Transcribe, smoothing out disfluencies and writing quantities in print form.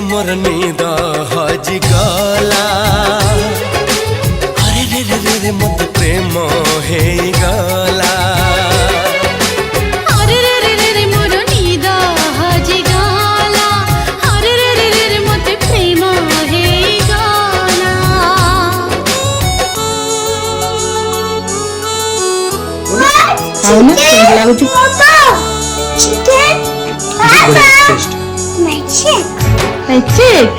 मोर नींद हजि गला अरे रे रे रे रे मत प्रेम हे गला अरे रे रे रे रे मोर नींद हजि गला अरे रे रे रे रे मत प्रेम हे गला Chicken? Papa! My chick. chick